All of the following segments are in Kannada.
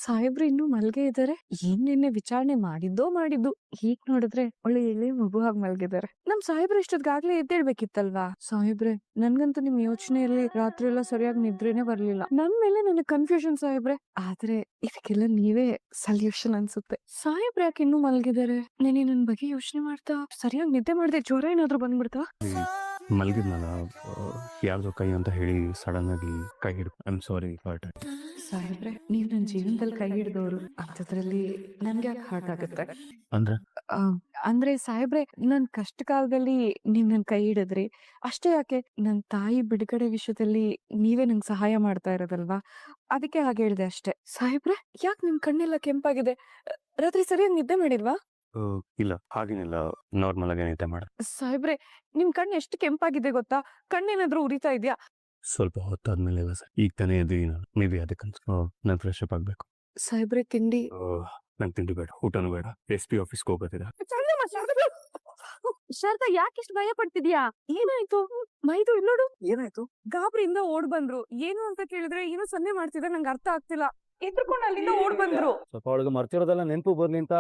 ಸಾಹೇಬ್ರು ಇನ್ನೂ ಮಲ್ಗೆ ಇದಾರೆ. ನಿನ್ನೆ ವಿಚಾರಣೆ ಮಾಡಿದ್ದು ಹೀಗ್ ನೋಡಿದ್ರೆ ಒಳ್ಳೆ ಎಳೆ ಮಗು ಹಾಗೆ ಮಲ್ಗಿದ್ದಾರೆ. ನಮ್ ಸಾಹೇಬ್ರು ಇಷ್ಟೊತ್ಗಾಗ್ಲೇ ಎದ್ದೇಳ್ಬೇಕಿತ್ತಲ್ವಾ? ಸಾಹೇಬ್ರೆ, ನನ್ಗಂತೂ ನಿಮ್ ಯೋಚನೆಯಲ್ಲಿ ರಾತ್ರಿ ಎಲ್ಲ ಸರಿಯಾಗಿ ನಿದ್ರೆನೆ ಬರ್ಲಿಲ್ಲ. ನನ್ ಮೇಲೆ ನನಗೆ ಕನ್ಫ್ಯೂಷನ್ ಸಾಹೇಬ್ರೆ. ಆದ್ರೆ ಇದಕ್ಕೆಲ್ಲ ನೀವೇ ಸಲ್ಯೂಷನ್ ಅನ್ಸುತ್ತೆ. ಸಾಹೇಬ್ರೆ ಯಾಕೆ ಇನ್ನೂ ಮಲ್ಗಿದ್ದಾರೆ? ನೆನೆ ನನ್ ಬಗ್ಗೆ ಯೋಚನೆ ಮಾಡ್ತಾ ಸರಿಯಾಗಿ ನಿದ್ದೆ ಮಾಡ್ದೆ ಜ್ವರ ಏನಾದ್ರೂ ಬಂದ್ಬಿಡ್ತಾ? ಮಲಗಿದ್ನಲ್ಲ, ಯಾರ್ದೋ ಕೈ ಅಂತ ಹೇಳಿ ಸಡನ್ ಆಗಿ ಕೈ ಹಿಡಿದು ಐ ಆಮ್ ಸಾರಿ ಹಾರ್ಟ್. ಸಾಹೇಬ್ರೆ, ನೀವ್ ನನ್ ಜೀವನದಲ್ಲಿ ಕೈ ಹಿಡಿದವರು, ಅಂಥದ್ರಲ್ಲಿ ನನ್ಗೆ ಯಾಕೆ ಹಾರ್ಟ್ ಆಗುತ್ತೆ? ಅಂದ್ರೆ ಆ, ಅಂದ್ರೆ ಸಾಹೇಬ್ರೆ, ನನ್ ಕಷ್ಟ ಕಾಲದಲ್ಲಿ ನೀವ್ ನನ್ ಕೈ ಹಿಡಿದ್ರಿ. ಅಷ್ಟೇ ಯಾಕೆ, ನನ್ ತಾಯಿ ಬಿಡುಗಡೆ ವಿಷಯದಲ್ಲಿ ನೀವೇ ನಂಗೆ ಸಹಾಯ ಮಾಡ್ತಾ ಇರೋದಲ್ವಾ, ಅದಕ್ಕೆ ಹಾಗೆ ಹೇಳ್ದೆ ಅಷ್ಟೇ. ಸಾಹೇಬ್ರೆ, ಯಾಕೆ ನಿಮ್ ಕಣ್ಣೆಲ್ಲ ಕೆಂಪಾಗಿದೆ? ರಾತ್ರಿ ಸರಿಯಾಗಿ ನಿದ್ದೆ ಮಾಡಿಲ್ವಾ? ಇಲ್ಲ, ಹಾಗೇನಿಲ್ಲ, ನಾರ್ಮಲ್ ಆಗಿ ನಿದ್ದೆ ಮಾಡ. ಸಾಹೇಬ್ರೆ, ನಿಮ್ ಕಣ್ಣು ಎಷ್ಟು ಕೆಂಪಾಗಿದೆ ಗೊತ್ತಾ? ಕಣ್ಣೇನಾದ್ರೂ ಉರಿತಾ ಇದ್ಯಾ? ಸ್ವಲ್ಪ ಹೊತ್ತಾದ್ಮೇಲೆ ಇಲ್ಲ ಸರ್, ಈಗ ತಾನೇ ಎದ್ದಿದ್ದೀನಿ ನಾನು. ಮೇ ಬಿ ಅದಕ್ಕಂತ ನಾನು ಫ್ರೆಶ್ ಅಪ್ ಆಗಬೇಕು. ಸಾಹೇಬ್ರೆ, ತಿಂಡಿ ನಂಗೆ ತಿಂಡಿ ಬೇಡ, ಊಟನೂ ಬೇಡ. SP ಆಫೀಸ್ಗೆ ಹೋಗೋದಿದೆ. ಶಾರದಾ, ಯಾಕಿಷ್ಟು ಭಯ ಪಡ್ತಿದ್ಯಾ? ಏನಾಯ್ತು? ಮೈದು ನೋಡು, ಏನಾಯ್ತು? ಗಾಬರಿಯಿಂದ ಓಡ್ ಬಂದ್ರು. ಏನು ಅಂತ ಕೇಳಿದ್ರೆ ಏನೋ ಸನ್ನೆ ಮಾಡ್ತಿದ್ರೆ ನಂಗೆ ಅರ್ಥ ಆಗ್ತಿಲ್ಲ. ಎದ್ರುಕೊಂಡು ಅಲ್ಲಿಂದ ಓಡ್ ಬಂದ್ರು. ಸ್ವಲ್ಪ ಅವಳಿಗೆ ಮರ್ತಿರೋದೆಲ್ಲ ನೆನಪು ಬರ್ಲಿ ಅಂತ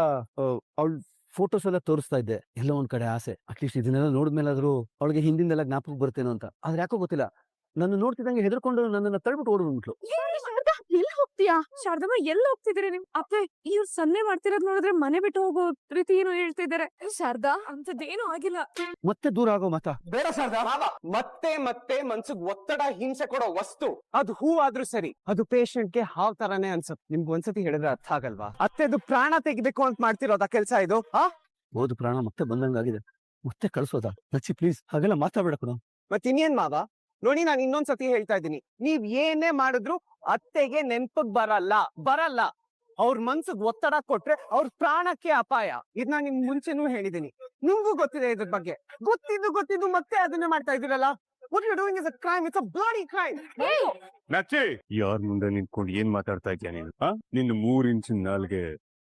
ಅವಳ ಫೋಟೋಸ್ ಎಲ್ಲ ತೋರಿಸ್ತಾ ಇದ್ದೆ. ಎಲ್ಲೋ ಒಂದ್ ಕಡೆ ಆಸೆ, ಅಟ್ಲೀಸ್ಟ್ ಇದನ್ನೆಲ್ಲ ನೋಡಿದ್ಮೇಲಾದ್ರೂ ಅವಳಿಗೆ ಹಿಂದಿಂದೆಲ್ಲ ಜ್ಞಾಪಕ ಬರ್ತೇನೋ ಅಂತ. ಆದ್ರೆ ಯಾಕೋ ಗೊತ್ತಿಲ್ಲ, ನನ್ನ ನೋಡ್ತಿದ್ದಂಗೆ ಹೆದರ್ಕೊಂಡು ನನ್ನನ್ನ ತಳ್ಬಿಟ್ಟು ಓಡ್ ಬಂದ್ಬಿಟ್ಲು. ಶಾರದಾ, ಎಲ್ಲಿ ಹೋಗ್ತೀಯಾ? ಶಾರದಮ್ಮ, ಎಲ್ಲಿ ಹೋಗ್ತಿದ್ದೀರಿ ನೀವು? ಅಪ್ಪೆ, ಇವ್ರು ಸನ್ನೆ ಮಾಡ್ತಿರೋದ್ ನೋಡಿದ್ರೆ ಮನೆ ಬಿಟ್ಟು ಹೋಗೋ ರೀತಿ ಏನೋ ಹೇಳ್ತಿದ್ದಾರೆ. ಶಾರದಾ, ಅಂತದ್ದೇನು ಆಗಿಲ್ಲ. ಮತ್ತೆ ದೂರ ಆಗೋ ಮತ ಬೇಡ ಶಾರದಾ. ಮತ್ತೆ ಮತ್ತೆ ಮನ್ಸಿಗೆ ಒತ್ತಡ, ಹಿಂಸೆ ಕೊಡೋ ವಸ್ತು ಅದು ಹೂ ಆದ್ರೂ ಸರಿ, ಅದು ಪೇಷಂಟ್ಗೆ ಹಾವ್ ತರಾನೇ ಅನ್ಸುತ್ತೆ. ನಿಮ್ಗೆ ಒಂದ್ಸತಿ ಹೇಳಿದ್ರೆ ಅರ್ಥ ಆಗಲ್ವಾ? ಅತ್ತೆದು ಪ್ರಾಣ ತೆಗಿಬೇಕು ಅಂತ ಮಾಡ್ತಿರೋದ ಕೆಲ್ಸ ಇದು? ಹೋದ ಪ್ರಾಣ ಮತ್ತೆ ಬಂದಂಗಾಗಿದೆ, ಮತ್ತೆ ಕಳ್ಸೋದಾ? ಲಚ್ಚಿ ಪ್ಲೀಸ್, ಹಾಗೆಲ್ಲ ಮಾತಾಡ್ಬೇಡ ಕಣೋ. ಮತ್ ಇನ್ನೇನ್ ಮಾವ, ನೋಡಿ, ನಾನು ಇನ್ನೊಂದ್ಸತಿ ಹೇಳ್ತಾ ಇದ್ದೀನಿ, ನೀವ್ ಏನೇ ಮಾಡಿದ್ರು ಅತ್ತೆಗೆ ನೆನ್ಪಗ್ ಬರಲ್ಲ. ಅವ್ರ ಮನ್ಸಿಗೆ ಒತ್ತಡ ಕೊಟ್ರೆ ಅವ್ರ ಪ್ರಾಣಕ್ಕೆ ಅಪಾಯ. ಇದ್ ನಾನು ನಿಮ್ ಮುಂಚೆನೂ ಹೇಳಿದೀನಿ, ನಿಮ್ಗೂ ಗೊತ್ತಿದೆ ಇದ್ರ ಬಗ್ಗೆ. ಗೊತ್ತಿದ್ದು ಮತ್ತೆ ಅದನ್ನೇ ಮಾಡ್ತಾ ಇದೀರಲ್ಲ. What you're doing is a crime. It's a bloody crime. ನಚ್ಚಿ, ಯಾರ ಮುಂದೆ ನಿಂತ್ಕೊಂಡು ಏನ್ ಮಾತಾಡ್ತಾ ಇದ್ಯಾ ನೀನು? ನಿನ್ನ 3 ಇಂಚಿನ ನಾಲ್ಗೆ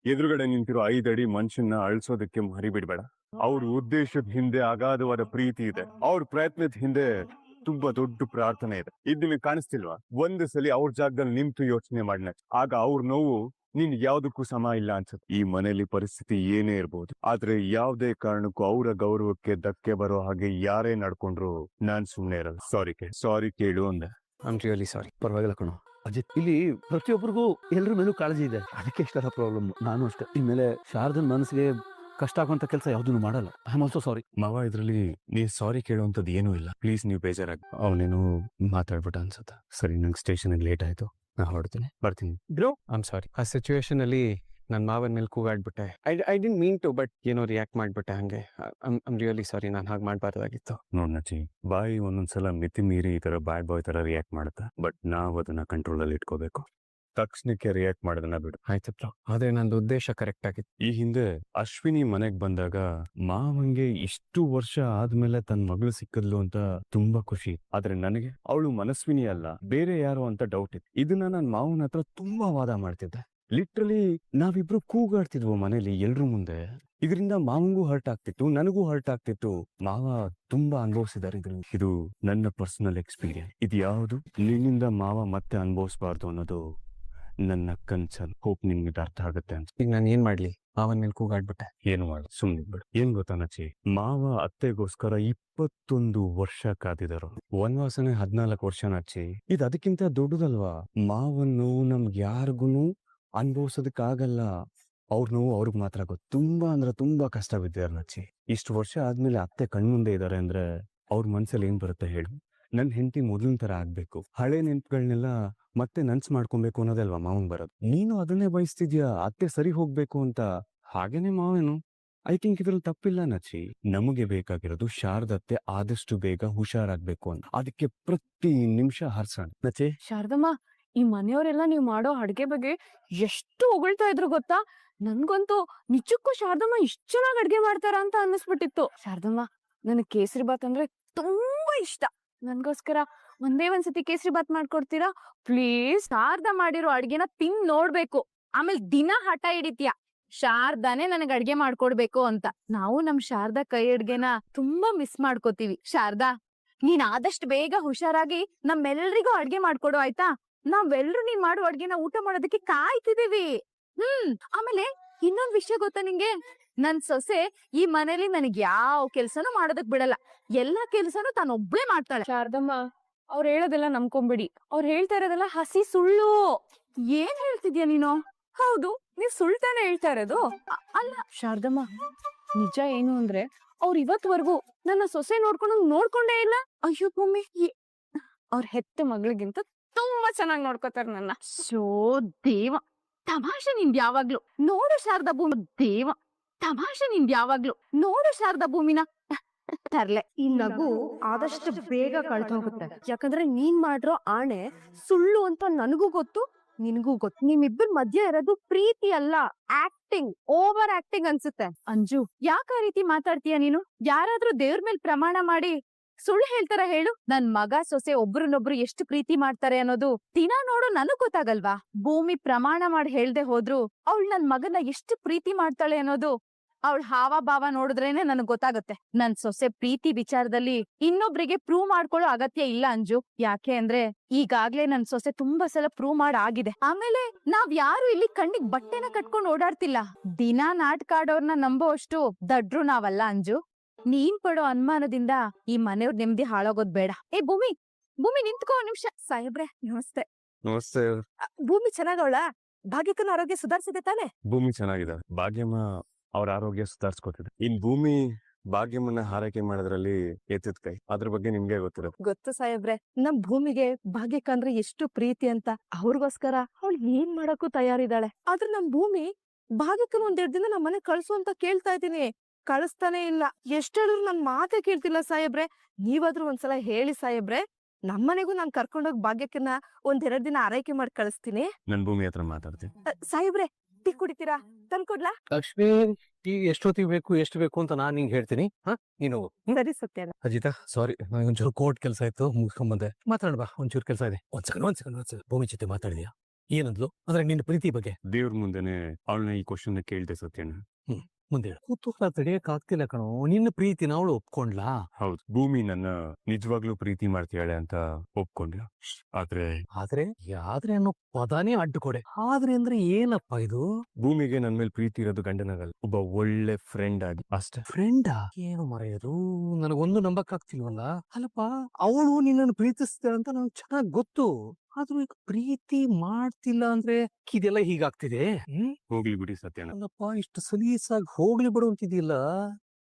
ಎದುರುಗಡೆ ನಿಂತಿರೋ 5 ಅಡಿ ಮನುಷ್ಯನ ಅಳಿಸೋದಕ್ಕೆ ಮರಿಬಿಡ್ಬೇಡ. ಅವ್ರ ಉದ್ದೇಶದ ಹಿಂದೆ ಅಗಾಧವಾದ ಪ್ರೀತಿ ಇದೆ. ಅವ್ರ ಪ್ರಯತ್ನದ ಹಿಂದೆ ತುಂಬಾ ದೊಡ್ಡ ಪ್ರಾರ್ಥನೆ ಇದೆ. ಇದು ನಿಮಗೆ ಕಾಣಿಸ್ತಿಲ್ವಾ? ಒಂದು ಸಲ ಅವ್ರ ಜಾಗದಲ್ಲಿ ನಿಂತು ಯೋಚನೆ ಮಾಡ್ನ, ಆಗ ಅವ್ರ ನೋವು ನಿನ್ ಯಾವ್ದಕ್ಕೂ ಸಮ ಇಲ್ಲ ಅನ್ಸುತ್ತೆ. ಈ ಮನೆಯಲ್ಲಿ ಪರಿಸ್ಥಿತಿ ಏನೇ ಇರ್ಬೋದು, ಆದ್ರೆ ಯಾವ್ದೇ ಕಾರಣಕ್ಕೂ ಅವರ ಗೌರವಕ್ಕೆ ಧಕ್ಕೆ ಬರೋ ಹಾಗೆ ಯಾರೇ ನಡ್ಕೊಂಡ್ರು ನಾನ್ ಸುಮ್ನೆ ಇರಲ್ಲ. ಸಾರಿ ಕೇಳು ಅಂದೆ. I'm really sorry. ಪರವಾಗಿಲ್ಲ ಕಣೋ ಅಜಿತ್, ಇಲ್ಲಿ ಪ್ರತಿಯೊಬ್ಬರಿಗೂ ಎಲ್ರ ಮೇಲೂ ಕಾಳಜಿ ಇದೆ, ಅದಕ್ಕೆ ಇಷ್ಟರ ಪ್ರಾಬ್ಲಮ್. ನಾನು ಅಷ್ಟೇ, ಇನ್ಮೇಲೆ ಶಾರದನ್ ಮನಸ್ಸಿಗೆ ಕಷ್ಟ ಆಗುವಂತ ಕೆಲಸ ಯಾವ್ದನ್ನು ಮಾಡಲ್ಲ. ಐ ಆಮ್ ಆಲ್ಸೋ ಸಾರಿ. ಮಾವ, ಇದ್ರಲ್ಲಿ ನೀವ್ ಸಾರಿ ಕೇಳುವಂತದ್ದು ಏನೂ ಇಲ್ಲ. ಪ್ಲೀಸ್, ನೀವು ಬೇಜಾರಾಗಿ ಅವನೇನು ಮಾತಾಡ್ಬಿಟ್ಟ ಅನ್ಸುತ್ತ. ಸರಿ, ನಂಗೆ ಸ್ಟೇಷನ್ ಲೇಟ್ ಆಯ್ತು, ನಾ ಹೊರಡ್ತೀನಿ, ಬರ್ತೀನಿ. Bro, I am sorry. ಆ ಸಿಚುವೇಶನ್ ಅಲ್ಲಿ ನನ್ನ ಮಾವನ ಮೇಲೆ ಕೂಗಾಡ್ಬಿಟ್ಟೆ. I didn't mean to, but ಏನೋ ರಿಯಾಕ್ಟ್ ಮಾಡ್ಬಿಟ್ಟೆ ಹಂಗೆ. ಐಮ್ ರಿಯಲಿ ಸಾರಿ, ನಾನು ಹಾಗೆ ಮಾಡ್ಬಾರ್ದಾಗಿತ್ತು. ನೋಡ್ ನಚ್ಚಿ, ಬಾಯಿ ಒಂದೊಂದ್ಸಲ ಮಿತಿ ಮೀರಿ ಈ ತರ ಬ್ಯಾಡ್ ಬಾಯ್ ತರ ರಿಯಾಕ್ಟ್ ಮಾಡುತ್ತೆ. ಬಟ್ ನಾವ್ ಅದನ್ನ ಕಂಟ್ರೋಲ್ ಅಲ್ಲಿ ಇಟ್ಕೋಬೇಕು. ತಕ್ಷಣಕ್ಕೆ ರಿಯಾಕ್ಟ್ ಮಾಡೋದನ್ನ ಬಿಡು. ಆಯ್ತಪ್ಪ, ಆದ್ರೆ ನಂದು ಉದ್ದೇಶ ಕರೆಕ್ಟ್ ಆಗಿತ್ತು. ಈ ಹಿಂದೆ ಅಶ್ವಿನಿ ಮನೆಗ್ ಬಂದಾಗ ಮಾವಂಗೆ ಇಷ್ಟು ವರ್ಷ ಆದ್ಮೇಲೆ ತನ್ನ ಮಗಳು ಸಿಕ್ಕದ್ಲು ಅಂತ ತುಂಬಾ ಖುಷಿ. ಆದ್ರೆ ನನಗೆ ಅವಳು ಮನಸ್ವಿನಿ ಅಲ್ಲ, ಬೇರೆ ಯಾರು ಅಂತ ಡೌಟ್ ಇತ್ತು. ಇದನ್ನ ನಾನು ಮಾವನ ಹತ್ರ ತುಂಬಾ ವಾದ ಮಾಡ್ತಿದ್ದೆ. ಲಿಟ್ರಲಿ ನಾವಿಬ್ರು ಕೂಗಾಡ್ತಿದ್ವು ಮನೇಲಿ ಎಲ್ರ ಮುಂದೆ. ಇದರಿಂದ ಮಾವಂಗೂ ಹರ್ಟ್ ಆಗ್ತಿತ್ತು, ನನಗೂ ಹರ್ಟ್ ಆಗ್ತಿತ್ತು. ಮಾವ ತುಂಬಾ ಅನುಭವಿಸಿದಾರೆ ಇದ್ರಿಂದ. ಇದು ನನ್ನ ಪರ್ಸನಲ್ ಎಕ್ಸ್ಪೀರಿಯನ್ಸ್. ಇದು ಯಾವುದು ನಿನ್ನಿಂದ ಮಾವ ಮತ್ತೆ ಅನುಭವಿಸಬಾರ್ದು ಅನ್ನೋದು ನನ್ನ ಕನ್ಸರ್ನ್. ಹೋಪ್ ನಿನ್ಗೆ ಅರ್ಥ ಆಗುತ್ತೆ ಅಂತ. ಈಗ ನಾನು ಏನ್ ಮಾಡ್ಲಿ? ಮಾವನ ಮೇಲೆ ಕೂಗಾಡ್ಬಿಟ್ಟೆ. ಏನು ಮಾಡ, ಸುಮ್ನೆ ಬಿಡು. ಏನ್ ಗೊತ್ತಾ ನಚ್ಚಿ, ಮಾವ ಅತ್ತೆಗೋಸ್ಕರ 21 ವರ್ಷ ಕಾದಿದರು. ವನವಾಸನೆ 14 ವರ್ಷ ನಚ್ಚಿ. ಇದು ಅದಕ್ಕಿಂತ ದೊಡ್ಡದಲ್ವಾ? ಮಾವನ್ ನೋವು ನಮ್ಗೆ ಯಾರಿಗೂ ಅನುಭವಿಸೋದಕ್ಕಾಗಲ್ಲ. ಅವ್ರ ನೋವು ಅವ್ರಿಗೆ ಮಾತ್ರ ಗೊತ್ತು. ತುಂಬಾ ಅಂದ್ರೆ ತುಂಬಾ ಕಷ್ಟ ಬಿದ್ದಾರ ನಚ್ಚಿ. ಇಷ್ಟು ವರ್ಷ ಆದ್ಮೇಲೆ ಅತ್ತೆ ಕಣ್ಮುಂದೆ ಇದಾರೆ ಅಂದ್ರೆ ಅವ್ರ ಮನ್ಸಲ್ಲಿ ಏನ್ ಬರುತ್ತೆ ಹೇಳು? ನನ್ ಹೆಂಡತಿ ಮೊದಲಿನ ತರ ಆಗ್ಬೇಕು, ಹಳೆ ನೆನ್ಪುಗಳನ್ನೆಲ್ಲ ಮತ್ತೆ ನನ್ಸ್ ಮಾಡ್ಕೊಬೇಕು ಅನ್ನೋದಲ್ವಾ ಮಾವನ್ ಬರೋದು. ನೀನು ಅದನ್ನೇ ಬಯಸ್ತಿದ್ಯಾ, ಅತ್ತೆ ಸರಿ ಹೋಗ್ಬೇಕು ಅಂತ. ಹಾಗೇನೆ ಮಾವೇನು. ಐ ಥಿಂಕ್ ಇದ್ರಲ್ಲಿ ತಪ್ಪಿಲ್ಲ ನಚ್ಚಿ. ನಮಗೆ ಬೇಕಾಗಿರೋದು ಶಾರದತ್ತೆ ಆದಷ್ಟು ಬೇಗ ಹುಷಾರಾಗ್ಬೇಕು ಅಂತ. ಅದಕ್ಕೆ ಪ್ರತಿ ನಿಮಿಷ ಹರ್ಸೋಣ ನಚ್ಚಿ. ಶಾರದಮ್ಮ, ಈ ಮನೆಯವರೆಲ್ಲ ನೀವ್ ಮಾಡೋ ಅಡ್ಗೆ ಬಗ್ಗೆ ಎಷ್ಟು ಹೊಗಳ್ತಾ ಇದ್ರು ಗೊತ್ತಾ? ನನ್ಗಂತೂ ನಿಜಕ್ಕೂ ಶಾರದಮ್ಮ ಇಷ್ಟ ಚೆನ್ನಾಗ್ ಅಡ್ಗೆ ಮಾಡ್ತಾರ ಅಂತ ಅನ್ನಿಸ್ಬಿಟ್ಟಿತ್ತು. ಶಾರದಮ್ಮ, ನನಗ್ ಕೇಸರಿ ಬಾತ್ ಅಂದ್ರೆ ತುಂಬಾ ಇಷ್ಟ. ನನ್ಗೋಸ್ಕರ ಒಂದೇ ಒಂದ್ಸತಿ ಕೇಸರಿ ಬಾತ್ ಮಾಡ್ಕೊಡ್ತೀರಾ ಪ್ಲೀಸ್? ಶಾರದಾ ಮಾಡಿರೋ ಅಡ್ಗೆನ ತಿನ್ ನೋಡ್ಬೇಕು, ಆಮೇಲೆ ದಿನ ಹಠ ಹಿಡಿತೀಯ ಶಾರದಾನೇ ನನಗ್ ಅಡ್ಗೆ ಮಾಡ್ಕೊಡ್ಬೇಕು ಅಂತ. ನಾವು ನಮ್ ಶಾರದಾ ಕೈ ಅಡ್ಗೆನ ತುಂಬಾ ಮಿಸ್ ಮಾಡ್ಕೋತೀವಿ. ಶಾರದಾ, ನೀನ್ ಆದಷ್ಟು ಬೇಗ ಹುಷಾರಾಗಿ ನಮ್ಮೆಲ್ರಿಗೂ ಅಡ್ಗೆ ಮಾಡ್ಕೊಡು, ಆಯ್ತಾ? ನಾವೆಲ್ರು ನೀನ್ ಮಾಡೋ ಅಡ್ಗೆನ ಊಟ ಮಾಡೋದಕ್ಕೆ ಕಾಯ್ತಿದೀವಿ. ಆಮೇಲೆ ಇನ್ನೊಂದ್ ವಿಷಯ ಗೊತ್ತಾ ನಿಂಗೆ? ನನ್ ಸೊಸೆ ಈ ಮನೇಲಿ ನನಗ್ ಯಾವ ಕೆಲ್ಸನೂ ಮಾಡೋದಕ್ ಬಿಡಲ್ಲ. ಎಲ್ಲಾ ಕೆಲ್ಸನೂ ತಾನೊಬ್ಳೇ ಮಾಡ್ತಾಳೆ. ಶಾರದಮ್ಮ, ಅವ್ರು ಹೇಳೋದೆಲ್ಲ ನಂಬ್ಕೊಂಬಿಡಿ. ಅವ್ರು ಹೇಳ್ತಾ ಇರೋದೆಲ್ಲ ಹಸಿ ಸುಳ್ಳು. ಏನ್ ಹೇಳ್ತಿದ್ಯಾ ನೀನು? ಹೌದು, ನೀವ್ ಸುಳ್ತಾನೆ ಹೇಳ್ತಾ ಇರೋದು. ಅಲ್ಲ ಶಾರದಮ್ಮ, ನಿಜ ಏನು ಅಂದ್ರೆ ಅವ್ರು ಇವತ್ವರೆಗೂ ನನ್ನ ಸೊಸೆ ನೋಡ್ಕೊಂಡೇ ಇಲ್ಲ. ಅಯ್ಯೋ ಭೂಮಿ, ಅವ್ರ ಹೆತ್ತ ಮಗಳಿಗಿಂತ ತುಂಬಾ ಚೆನ್ನಾಗಿ ನೋಡ್ಕೋತಾರ ನನ್ನ. ಶೋ ದೇವ, ತಮಾಷೆ ನಿಂದ್ ಯಾವಾಗ್ಲೂ. ನೋಡು ಶಾರದಾ ಭೂಮಿ, ದೇವ ತಮಾಷೆ ನಿಂದ್ ಯಾವಾಗ್ಲೂ. ನೋಡು ಶಾರದಾ ಭೂಮಿನ ತರ್ಲೆ. ಈ ನಗು ಆದಷ್ಟು ಬೇಗ ಕಳ್ದೋಗುತ್ತೆ. ಯಾಕಂದ್ರೆ ನೀನ್ ಮಾಡಿರೋ ಆಣೆ ಸುಳ್ಳು ಅಂತ ನನಗೂ ಗೊತ್ತು, ನಿನಗೂ ಗೊತ್ತು. ನಿಮ್ಮಿಬ್ಬರ ಮಧ್ಯ ಇರೋದು ಪ್ರೀತಿ ಅಲ್ಲ, ಆಕ್ಟಿಂಗ್, ಓವರ್ ಆಕ್ಟಿಂಗ್ ಅನ್ಸುತ್ತೆ. ಅಂಜು, ಯಾಕ ಆ ರೀತಿ ಮಾತಾಡ್ತೀಯ ನೀನು? ಯಾರಾದ್ರೂ ದೇವ್ರ ಮೇಲೆ ಪ್ರಮಾಣ ಮಾಡಿ ಸುಳ್ಳು ಹೇಳ್ತಾರ ಹೇಳು? ನನ್ ಮಗ ಸೊಸೆ ಒಬ್ರನ್ನೊಬ್ರು ಎಷ್ಟು ಪ್ರೀತಿ ಮಾಡ್ತಾರೆ ಅನ್ನೋದು ದಿನ ನೋಡು ನನಗ್ ಗೊತ್ತಾಗಲ್ವಾ? ಭೂಮಿ ಪ್ರಮಾಣ ಮಾಡಿ ಹೇಳ್ದೆ ಹೋದ್ರು ಅವಳು ನನ್ ಮಗನ ಎಷ್ಟು ಪ್ರೀತಿ ಮಾಡ್ತಾಳೆ ಅನ್ನೋದು ಅವಳ ಹಾವ ಭಾವ ನೋಡಿದ್ರೇನೆ ನನಗ್ ಗೊತ್ತಾಗುತ್ತೆ. ನನ್ ಸೊಸೆ ಪ್ರೀತಿ ವಿಚಾರದಲ್ಲಿ ಇನ್ನೊಬ್ರಿಗೆ ಪ್ರೂವ್ ಮಾಡ್ಕೊಳ್ಳೋ ಅಗತ್ಯ ಇಲ್ಲ ಅಂಜು. ಯಾಕೆ ಅಂದ್ರೆ ಈಗಾಗ್ಲೇ ನನ್ ಸೊಸೆ ತುಂಬಾ ಸಲ ಪ್ರೂವ್ ಆಗಿದೆ. ಆಮೇಲೆ ನಾವ್ ಯಾರು ಇಲ್ಲಿ ಕಣ್ಣಿಗ್ ಬಟ್ಟೆನ ಕಟ್ಕೊಂಡ್ ಓಡಾಡ್ತಿಲ್ಲ. ದಿನ ನಾಟಕ ಆಡೋರ್ನ ನಂಬೋ ಅಷ್ಟು ದಡ್ರು ನಾವಲ್ಲ ಅಂಜು. ನೀನ್ ಪಡೋ ಅನುಮಾನದಿಂದ ಈ ಮನೆಯವ್ರ ನೆಮ್ಮದಿ ಹಾಳಾಗೋದ್ ಬೇಡ. ಏ ಭೂಮಿ, ಭೂಮಿ ನಿಂತ್ಕೋ ಒಂದ್ ನಿಮಿಷ. ಸಾಹೇಬ್ರೆ ನಮಸ್ತೆ. ನಮಸ್ತೆ. ಭೂಮಿ ಚೆನ್ನಾಗವಳ? ಭಾಗ್ಯಕ್ಕನ ಆರೋಗ್ಯ ಸುಧಾರಿಸಿದೆ ತಾನೆ? ಭೂಮಿ ಚೆನ್ನಾಗಿದೆ. ಭಾಗ್ಯಮ್ಮ ಅವ್ರ ಆರೋಗ್ಯ ಸುಧಾರಿಸ್ಕೊತಿದೆ. ಇನ್ ಭೂಮಿ ಭಾಗ್ಯಮ್ಮನ ಹಾರೈಕೆ ಮಾಡೋದ್ರಲ್ಲಿ ಎತ್ತಿದ ಕೈ. ಅದ್ರ ಬಗ್ಗೆ ನಿಮ್ಗೆ ಗೊತ್ತಿರುತ್ತೆ. ಗೊತ್ತು ಸಾಹೇಬ್ರೆ, ನಮ್ ಭೂಮಿಗೆ ಭಾಗ್ಯಕ್ಕ ಅಂದ್ರೆ ಎಷ್ಟು ಪ್ರೀತಿ ಅಂತ. ಅವ್ರಿಗೋಸ್ಕರ ಅವಳು ಏನ್ ಮಾಡಕ್ಕೂ ತಯಾರಿದ್ದಾಳೆ. ಆದ್ರೆ ನಮ್ ಭೂಮಿ ಭಾಗ್ಯಕ್ಕನ ಒಂದೆರಡು ದಿನ ನಮ್ ಮನೆ ಕಳ್ಸು ಅಂತ ಕೇಳ್ತಾ ಇದ್ದೀನಿ, ಕಳಿಸ್ತಾನೆ ಇಲ್ಲ. ಎಷ್ಟ್ ಹೇಳಿದ್ರು ನನ್ ಮಾತೇ ಕೇಳ್ತಿಲ್ಲ ಸಾಹೇಬ್ರೆ. ನೀವಾದ್ರೂ ಒಂದ್ಸಲ ಹೇಳಿ ಸಾಹೇಬ್ರೆ. ನಮ್ಮನೆಗೂ ನಾನ್ ಕರ್ಕೊಂಡೋಗ್ ಭಾಗ್ಯಕ್ಕನ್ನ ಒಂದೆರಡು ದಿನ ಆರೈಕೆ ಮಾಡಿ ಕಳಿಸ್ತೀನಿ. ನನ್ ಭೂಮಿ ಹತ್ರ ಮಾತಾಡ್ತೀನಿ. ಸಾಹೇಬ್ರೆ, ಟೀ ಕುಡಿತೀರಾ? ತಂದ್ಕೊಡ್ಲಾ? ಲಕ್ಷ್ಮಿ, ಟೀ ಎಷ್ಟೊತ್ತಿಗೆ ಬೇಕು ಎಷ್ಟು ಬೇಕು ಅಂತ ನಾನ್ ನಿಂಗೆ ಹೇಳ್ತೀನಿ. ನೀನು ಸರಿ ಸತ್ಯನ. ಅಜಿತಾ, ಸಾರಿ, ನನಗೆ ಒಂಚೂರು ಕೋರ್ಟ್ ಕೆಲಸ ಇತ್ತು, ಮುಗಿಸ್ಕೊಂಬಂದೆ. ಮಾತಾಡ ಬಾ, ಒಂಚೂರು ಕೆಲಸ ಇದೆ. ಒಂದ್ ಸೆಕೆಂಡ್. ಭೂಮಿ ಜೊತೆ ಮಾತಾಡಿದ್ಯಾ? ಏನಂದ್ಲು? ಅಂದ್ರೆ ನಿನ್ನ ಪ್ರೀತಿ ಬಗ್ಗೆ ದೇವ್ರ ಮುಂದೆನೆ ಅವಳನ್ನ ಈ ಕ್ವಶನ್ ಕೇಳ್ದೆ ಸತ್ಯನ. ಮುಂದೆ ಕೂತೂಕ ತಡೆಯಕ್ ಆಗ್ತಿಲ್ಲ ಕಣೋ. ನಿನ್ನ ಪ್ರೀತಿನ ಅವಳು ಒಪ್ಕೊಂಡ್ಲಾ? ಹೌದು, ಭೂಮಿ ನನ್ನ ನಿಜವಾಗ್ಲೂ ಪ್ರೀತಿ ಮಾಡ್ತೀಯಾಳೆ ಅಂತ ಒಪ್ಕೊಂಡ್ಲ. ಆದ್ರೆ ಆದ್ರೆ ಅನ್ನೋ ಪದಾನೇ ಅಡ್ಡುಕೊಡೆ. ಆದ್ರೆ ಅಂದ್ರೆ ಏನಪ್ಪಾ ಇದು? ಭೂಮಿಗೆ ನನ್ ಮೇಲೆ ಪ್ರೀತಿ ಇರೋದು ಗಂಡನಾಗಲ್ಲ, ಒಬ್ಬ ಒಳ್ಳೆ ಫ್ರೆಂಡ್ ಆಗಿ ಅಷ್ಟೇ. ಫ್ರೆಂಡಾ? ಏನು ಮರೆಯೋದು? ನನಗೊಂದು ನಂಬಕ್ ಆಗ್ತಿಲ್ವಲ್ಲ. ಅಲ್ಲಪ್ಪ, ಅವಳು ನಿನ್ನನ್ನು ಪ್ರೀತಿಸ್ತಾಳೆ ಅಂತ ನನಗೆ ಚೆನ್ನಾಗ್ ಗೊತ್ತು. ಆದ್ರೂ ಈಗ ಪ್ರೀತಿ ಮಾಡ್ತಿಲ್ಲ ಅಂದ್ರೆ ಇದೆಲ್ಲ ಹೀಗಾಗ್ತಿದೆ. ಹೋಗ್ಲಿ ಬಿಡಿ ಸತ್ಯನ. ಅಲ್ಲಪ್ಪ, ಇಷ್ಟು ಸಲೀಸಾಗಿ ಹೋಗ್ಲಿ ಬಿಡು ಅಂತಿದ್ದಿಲ್ಲ.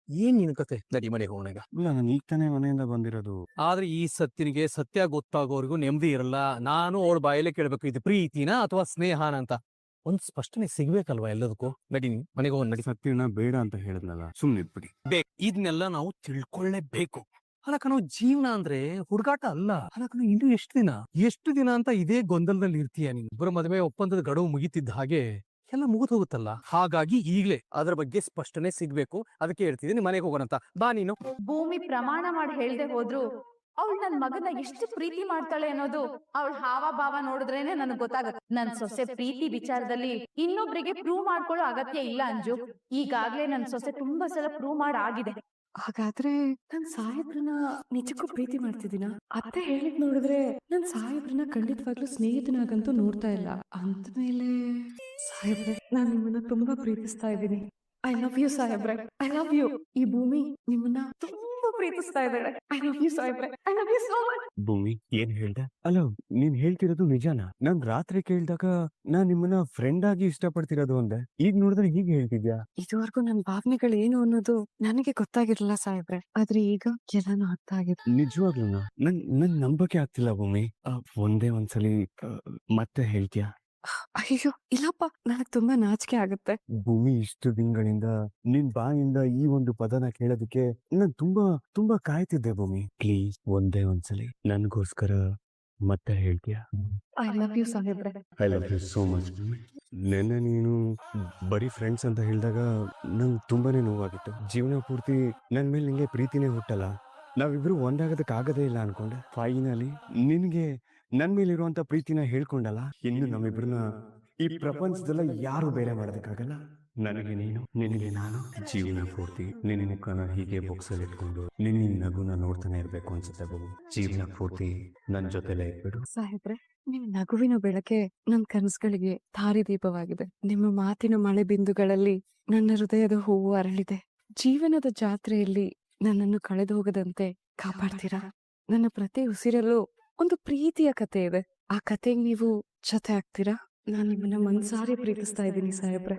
ಏನ್ ನಿನ್ ಕತೆ? ನಡಿ ಮನೆಗೆ ಹೋಗೋಣ. ಇಲ್ಲ, ನಾನು ಈಗ ತಾನೇ ಮನೆಯಿಂದ ಬಂದಿರೋದು. ಆದ್ರೆ ಈ ಸತ್ಯನಿಗೆ ಸತ್ಯ ಗೊತ್ತಾಗೋವರೆಗೂ ನೆಮ್ಮದಿ ಇರಲ್ಲ. ನಾನು ಅವಳ ಬಾಯಲ್ಲೇ ಕೇಳ್ಬೇಕು, ಇದು ಪ್ರೀತಿನಾ ಅಥವಾ ಸ್ನೇಹನ ಅಂತ. ಒಂದ್ ಸ್ಪಷ್ಟನೆ ಸಿಗ್ಬೇಕಲ್ವಾ ಎಲ್ಲದಕ್ಕೂ. ನಡಿ, ಮನೆಗೆ ಹೋಗೋಣ ನಡಿ. ಸತ್ಯನ ಬೇಡ ಅಂತ ಹೇಳಿದ್ನಲ್ಲ, ಸುಮ್ನೆ ಇದ್ಬಿಡಿ. ಇದನ್ನೆಲ್ಲ ನಾವು ತಿಳ್ಕೊಳ್ಳೇಬೇಕು. ಅಲ್ಲಕನೋ, ಜೀವನ ಅಂದ್ರೆ ಹುಡುಗಾಟ ಅಲ್ಲ. ಅಲ್ಲಕನೋ, ಇನ್ನು ಎಷ್ಟು ದಿನ ಅಂತ ಇದೇ ಗೊಂದಲದಲ್ಲಿ ಇರ್ತೀಯ ನೀನು? ಇಬ್ಬರ ಮದುವೆ ಒಪ್ಪಂದದ ಗಡುವು ಮುಗಿತಿದ್ದ ಹಾಗೆ ಎಲ್ಲ ಮುಗಿದು ಹೋಗುತ್ತಲ್ಲ. ಹಾಗಾಗಿ ಈಗ್ಲೇ ಅದ್ರ ಬಗ್ಗೆ ಸ್ಪಷ್ಟನೆ ಸಿಗ್ಬೇಕು. ಅದಕ್ಕೆ ಹೇಳ್ತಿದ್ದೀನಿ, ಮನೆಗೆ ಹೋಗೋಣ ಅಂತ. ಬಾ ನೀನು. ಭೂಮಿ ಪ್ರಮಾಣ ಮಾಡಿ ಹೇಳ್ದೆ ಹೋದ್ರು ಅವಳು ನನ್ ಮಗನ ಎಷ್ಟು ಪ್ರೀತಿ ಮಾಡ್ತಾಳೆ ಅನ್ನೋದು ಅವಳ ಹಾವ ಭಾವ ನೋಡಿದ್ರೇನೆ ನನಗ್ ಗೊತ್ತಾಗತ್ತೆ. ನನ್ ಸೊಸೆ ಪ್ರೀತಿ ವಿಚಾರದಲ್ಲಿ ಇನ್ನೊಬ್ರಿಗೆ ಪ್ರೂವ್ ಮಾಡ್ಕೊಳ್ಳೋ ಅಗತ್ಯ ಇಲ್ಲ ಅಂಜು. ಈಗಾಗ್ಲೇ ನನ್ ಸೊಸೆ ತುಂಬಾ ಸಲ ಪ್ರೂವ್ ಆಗಿದೆ. ಹಾಗಾದ್ರೆ ನಾನ್ ಸಾಹೇಬ್ರನ್ನ ನಿಜಕ್ಕೂ ಪ್ರೀತಿ ಮಾಡ್ತಿದ್ದೀನ? ಅತ್ತೆ ಹೇಳಿದ್ ನೋಡಿದ್ರೆ ನಾನ್ ಸಾಹೇಬ್ರನ್ನ ಖಂಡಿತವಾಗ್ಲೂ ಸ್ನೇಹಿತನಾಗಂತೂ ನೋಡ್ತಾ ಇಲ್ಲ. ಅಂದ್ಮೇಲೆ ಸಾಹೇಬ್ರೆ, ನಾನ್ ನಿಮ್ಮನ್ನ ತುಂಬಾ ಪ್ರೀತಿಸ್ತಾ ಇದ್ದೀನಿ. ಐ ಲವ್ ಯು ಸಾಹೇಬ್ರೆ, ಐ ಲವ್ ಯು. ಈ ಭೂಮಿ ನಿಮ್ಮನ್ನ ತುಂಬಾ ಪ್ರೀತಿಸ್ತಾ ಇದ್ದಾಳೆ. ಐ ಲವ್ ಯು ಸಾಹೇಬ್ರೆ, I love you so much. Bhoomi, ಏನ್ ಹೇಳ್ದೆ? ಅಲ್ಲ, ನೀನ್ ಹೇಳ್ತಿರೋದು ನಿಜಾನ? ನಾನ್ ರಾತ್ರಿ ಕೇಳ್ದಾಗ ನಾನ್ ನಿಮ್ಮನ್ನ ಫ್ರೆಂಡ್ ಆಗಿ ಇಷ್ಟಪಡ್ತಿರೋದು ಅಂದೆ. ಈಗ ನೋಡಿದ್ರೆ ಹೀಗೆ ಹೇಳ್ತಿದ್ಯಾ? ಇದುವರೆಗೂ ನನ್ ಭಾವನೆಗಳು ಏನು ಅನ್ನೋದು ನನಗೆ ಗೊತ್ತಾಗಿರ್ಲಿಲ್ಲ ಸಾಹೇಬ್ರೆ. ಆದ್ರೆ ಈಗ ಎಲ್ಲಾನು ಅರ್ಥ ಆಗಿದೆ. ನಿಜವಾಗ್ಲೂನಾ? ನನ್ ನಂಬಕ್ಕೆ ಆಗ್ತಿಲ್ಲ ಭೂಮಿ. ಒಂದೇ ಒಂದ್ಸಲಿ ಮತ್ತೆ ಹೇಳ್ತೀಯಾ? ಅಯ್ಯೋ ಇಲ್ಲಪ್ಪ, ನನಗ್ ತುಂಬಾ ನಾಚಿಕೆ ಆಗುತ್ತೆ. ಭೂಮಿ, ಇಷ್ಟು ದಿನಗಳಿಂದ ನಿನ್ ಬಾಯಿಂದ ಈ ಒಂದು ಪದನ ಕೇಳೋದಕ್ಕೆ ನಾನ್ ತುಂಬಾ ಕಾಯ್ತಿದ್ದೆ ಭೂಮಿ. ಪ್ಲೀಸ್, ಒಂದೇ ಒಂದ್ಸಲಿ ನನ್ಗೋಸ್ಕರ ಮತ್ತೆ ಹೇಳ್ತೀಯಾ? ಐ ಲವ್ ಯು ಸಾಹೇಬ್ರೆ. I love you so much. ನೆನ್ನೆ ನೀನು ಬರೀ ಫ್ರೆಂಡ್ಸ್ ಅಂತ ಹೇಳಿದಾಗ ನಂಗೆ ತುಂಬಾನೇ ನೋವಾಗಿತ್ತು. ಜೀವನ ಪೂರ್ತಿ ನನ್ ಮೇಲೆ ನಿಂಗೆ ಪ್ರೀತಿನೇ ಹುಟ್ಟಲ್ಲ, ನಾವಿಬ್ರು ಒಂದಾಗೋದಕ್ಕಾಗದೇ ಇಲ್ಲ ಅನ್ಕೊಂಡೆ. ಫೈನಲಿ ನಿನ್ಗೆ ನನ್ ಮೇಲಿರುವಂತ ಪ್ರೀತಿನ ಹೇಳ್ಕೊಂಡಲ್ಲ. ಇನ್ನು ನಮ್ಮಿಬ್ರನ್ನ ಈ ಪ್ರಪಂಚದಲ್ಲ ಯಾರು ಬೇರೆ ಮಾಡೋದಕ್ಕಾಗಲ್ಲ. ನನಗೆ ನೀನು, ನಿನಗೆ ನಾನು. ಜೀವನ ಪೂರ್ತಿ ನಿನ್ನ ಮುಖನ ಹೀಗೆ ಬೊಕ್ಸಲ್ಲಿ ಇಟ್ಕೊಂಡು ನಿನ್ನ ನಗುನ ನೋಡ್ತಾನೆ ಇರ್ಬೇಕು ಅನ್ಸುತ್ತೆ ಬಾಬು. ಜೀವನ ಪೂರ್ತಿ ನನ್ನ ಜೊತೆಲೇ ಇಟ್ಬಿಡು. ಸಾಹೇಬ್ರೆ, ನಿಮ್ ನಗುವಿನ ಬೆಳಕೆ ನನ್ ಕನಸುಗಳಿಗೆ ದಾರಿದೀಪವಾಗಿದೆ. ನಿಮ್ಮ ಮಾತಿನ ಮಳೆ ಬಿಂದುಗಳಲ್ಲಿ ನನ್ನ ಹೃದಯದ ಹೂವು ಅರಳಿದೆ. ಜೀವನದ ಜಾತ್ರೆಯಲ್ಲಿ ನನ್ನನ್ನು ಕಳೆದು ಹೋಗದಂತೆ ಕಾಪಾಡ್ತೀರಾ. ನನ್ನ ಪ್ರತಿ ಉಸಿರಲ್ಲೂ ಒಂದು ಪ್ರೀತಿಯ ಕತೆ ಇದೆ. ಆ ಕತೆಗೆ ನೀವು ಜೊತೆ ಆಗ್ತೀರಾ? ನಾನು ನಿಮ್ಮನ್ನ ಮನ್ಸಾರಿ ಪ್ರೀತಿಸ್ತಾ ಇದ್ದೀನಿ ಸಾಹೇಬ್ರೆ.